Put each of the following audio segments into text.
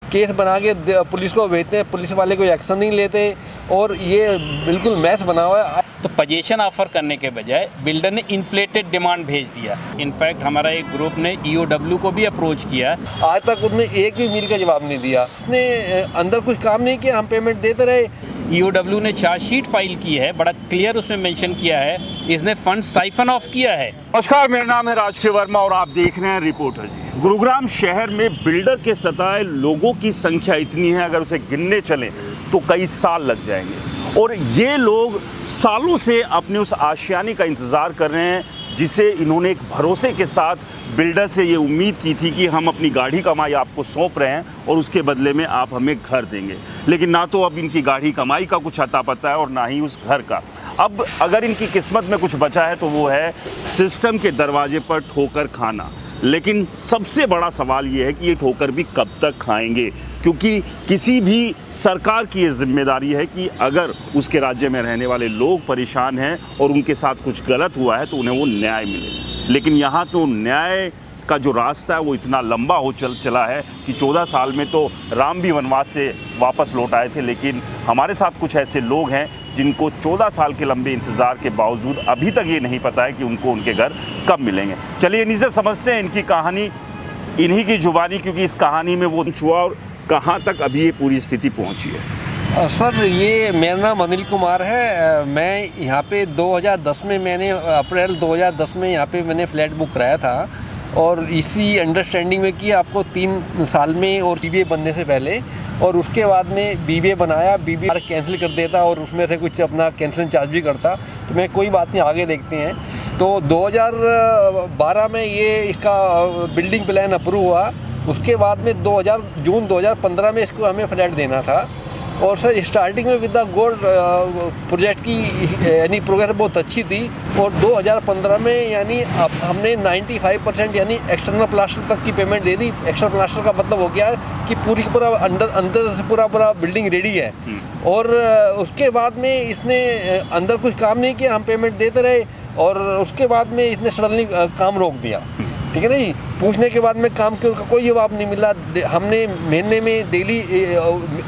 Case बना के police को भेजते हैं, पुलिस वाले कोई एक्शन नहीं लेते और ये बिल्कुल मैस बना हुआ है। तो पोजीशन ऑफर करने के बजाय बिल्डर ने इन्फ्लेटेड डिमांड भेज दिया। इनफैक्ट हमारा एक ग्रुप ने ईओडब्ल्यू को भी अप्रोच किया। आज तक उसने एक भी मील का जवाब नहीं दिया, उसने अंदर कुछ काम नहीं किया, हम पेमेंट देते रहे। ईओडब्ल्यू ने चार्जशीट फाइल की है, बड़ा क्लियर उसमें मेंशन किया है इसने फंड साइफन ऑफ किया है। नमस्कार, मेरा नाम है राजकीय वर्मा और आप देख रहे हैं रिपोर्टर जी। गुरुग्राम शहर में बिल्डर के सताए लोगों की संख्या इतनी है, अगर उसे गिनने चलें तो कई साल लग जाएंगे। और ये लोग सालों से अपने उस आशियाने का इंतज़ार कर रहे हैं जिसे इन्होंने एक भरोसे के साथ बिल्डर से ये उम्मीद की थी कि हम अपनी गाढ़ी कमाई आपको सौंप रहे हैं और उसके बदले में आप हमें घर देंगे। लेकिन ना तो अब इनकी गाढ़ी कमाई का कुछ अता पता है और ना ही उस घर का। अब अगर इनकी किस्मत में कुछ बचा है तो वो है सिस्टम के दरवाजे पर ठोकर खाना। लेकिन सबसे बड़ा सवाल ये है कि ये ठोकर भी कब तक खाएंगे, क्योंकि किसी भी सरकार की ये जिम्मेदारी है कि अगर उसके राज्य में रहने वाले लोग परेशान हैं और उनके साथ कुछ गलत हुआ है तो उन्हें वो न्याय मिले। लेकिन यहाँ तो न्याय का जो रास्ता है वो इतना लंबा हो चला है कि 14 साल में तो राम भी वनवास से वापस लौट आए थे। लेकिन हमारे साथ कुछ ऐसे लोग हैं जिनको 14 साल के लंबे इंतज़ार के बावजूद अभी तक ये नहीं पता है कि उनको उनके घर कब मिलेंगे। चलिए इन्हीं से समझते हैं इनकी कहानी, इन्हीं की जुबानी, क्योंकि इस कहानी में वो छुआ और कहाँ तक अभी ये पूरी स्थिति पहुँची है। सर, ये मेरा नाम अनिल कुमार है। मैं यहाँ पे 2010 में अप्रैल 2010 में यहाँ पे मैंने फ्लैट बुक कराया था और इसी अंडरस्टैंडिंग में कि आपको 3 साल में और बीबीए बनने से पहले, और उसके बाद में बीबीए बनाया, बीबीए कैंसिल कर देता और उसमें से कुछ अपना कैंसिलिंग चार्ज भी करता। तो मैं कोई बात नहीं, आगे देखते हैं। तो 2012 में ये इसका बिल्डिंग प्लान अप्रूव हुआ। उसके बाद में जून 2015 में इसको हमें फ्लैट देना था। और सर, स्टार्टिंग में विद द गोल्ड प्रोजेक्ट की यानी प्रोग्रेस बहुत अच्छी थी और 2015 में यानी हमने 95% यानी एक्सटर्नल प्लास्टर तक की पेमेंट दे दी। एक्सटर्नल प्लास्टर का मतलब हो गया कि पूरा अंदर से पूरा बिल्डिंग रेडी है। और उसके बाद में इसने अंदर कुछ काम नहीं किया, हम पेमेंट देते रहे और उसके बाद में इसने सडनली काम रोक दिया। ठीक है ना जी। पूछने के बाद में काम का कोई जवाब नहीं मिला। हमने महीने में डेली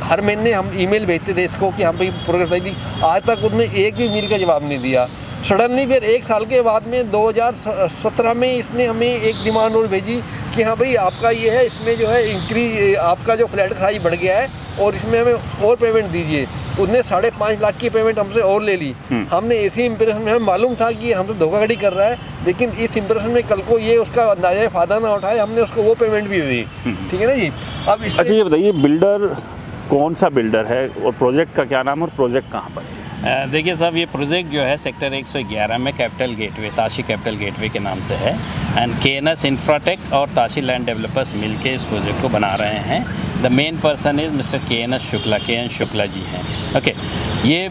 हर महीने हम ईमेल भेजते थे इसको कि हम भाई प्रोग्रेस आई थी। आज तक उसने एक भी मेल का जवाब नहीं दिया। सडनली फिर 1 साल के बाद में 2017 में इसने हमें एक डिमांड और भेजी कि हाँ भाई, आपका ये है, इसमें जो है इंक्रीज, आपका जो फ्लैट का साइज बढ़ गया है और इसमें हमें और पेमेंट दीजिए। उसने 5.5 लाख की पेमेंट हमसे और ले ली। हमने इसी इंप्रेशन में, हमें मालूम था कि हमसे धोखाधड़ी कर रहा है, लेकिन इस इंप्रेशन में कल को ये उसका अंदाजा फ़ायदा ना उठाए, हमने उसको वो पेमेंट भी दी। ठीक है ना जी। अब अच्छा, ये बताइए बिल्डर कौन सा बिल्डर है और प्रोजेक्ट का क्या नाम है और प्रोजेक्ट कहाँ पर है? देखिए साहब, ये प्रोजेक्ट जो है सेक्टर 111 में capital gateway, Tashi capital gateway के नाम से है। एंड KNS इंफ्राटेक और ताशी लैंड डेवलपर्स मिलके इस प्रोजेक्ट को बना रहे हैं। The main person is mister KN Shukla ji हैं। ओके, ये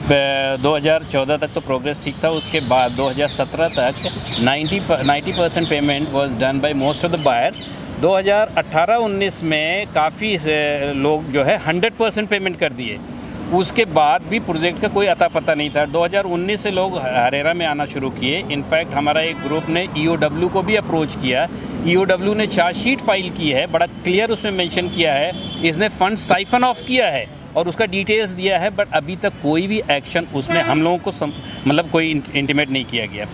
2014 तक तो प्रोग्रेस ठीक था। उसके बाद 2017 तक 90% payment was done by most of the buyers. 2018-19 में काफ़ी लोग जो है 100% पेमेंट कर दिए। उसके बाद भी प्रोजेक्ट का कोई अता पता नहीं था। 2019 से लोग हरेरा में आना शुरू किए। इनफैक्ट हमारा एक ग्रुप ने ईओडब्ल्यू को भी अप्रोच किया। ईओडब्ल्यू ने चार्जशीट फाइल की है, बड़ा क्लियर उसमें मेंशन किया है इसने फंड साइफन ऑफ किया है और उसका डिटेल्स दिया है। बट अभी तक कोई भी एक्शन उसमें हम लोगों को मतलब कोई इंटीमेट नहीं किया गया।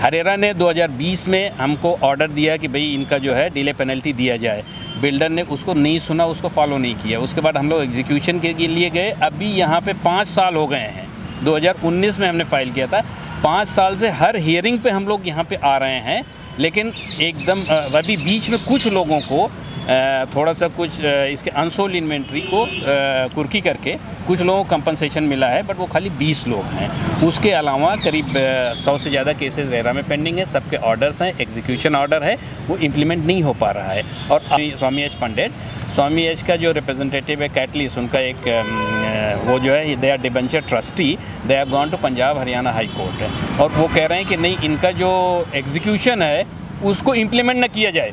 हरेरा ने 2020 में हमको ऑर्डर दिया कि भाई इनका जो है डिले पेनल्टी दिया जाए। बिल्डर ने उसको नहीं सुना, उसको फॉलो नहीं किया। उसके बाद हम लोग एग्जीक्यूशन के लिए गए। अभी यहाँ पे 5 साल हो गए हैं। 2019 में हमने फ़ाइल किया था। 5 साल से हर हियरिंग पे हम लोग यहाँ पे आ रहे हैं, लेकिन एकदम अभी बीच में कुछ लोगों को थोड़ा सा कुछ इसके अनसोल्ड इन्वेंट्री को कुर्की करके कुछ लोगों को कंपनसेशन मिला है, बट वो खाली 20 लोग हैं। उसके अलावा करीब 100 से ज़्यादा केसेस रेरा में पेंडिंग है। सबके ऑर्डर्स हैं, एग्जीक्यूशन ऑर्डर है, वो इम्प्लीमेंट नहीं हो पा रहा है। और स्वामी एज फंडेड, स्वामी एज का जो रिप्रेजेंटेटिव है कैटलिस, उनका एक वो जो है they are debenture trustee, they have gone to Punjab Haryana high court, और वो कह रहे हैं कि नहीं, इनका जो एग्जीक्यूशन है उसको इम्प्लीमेंट न किया जाए।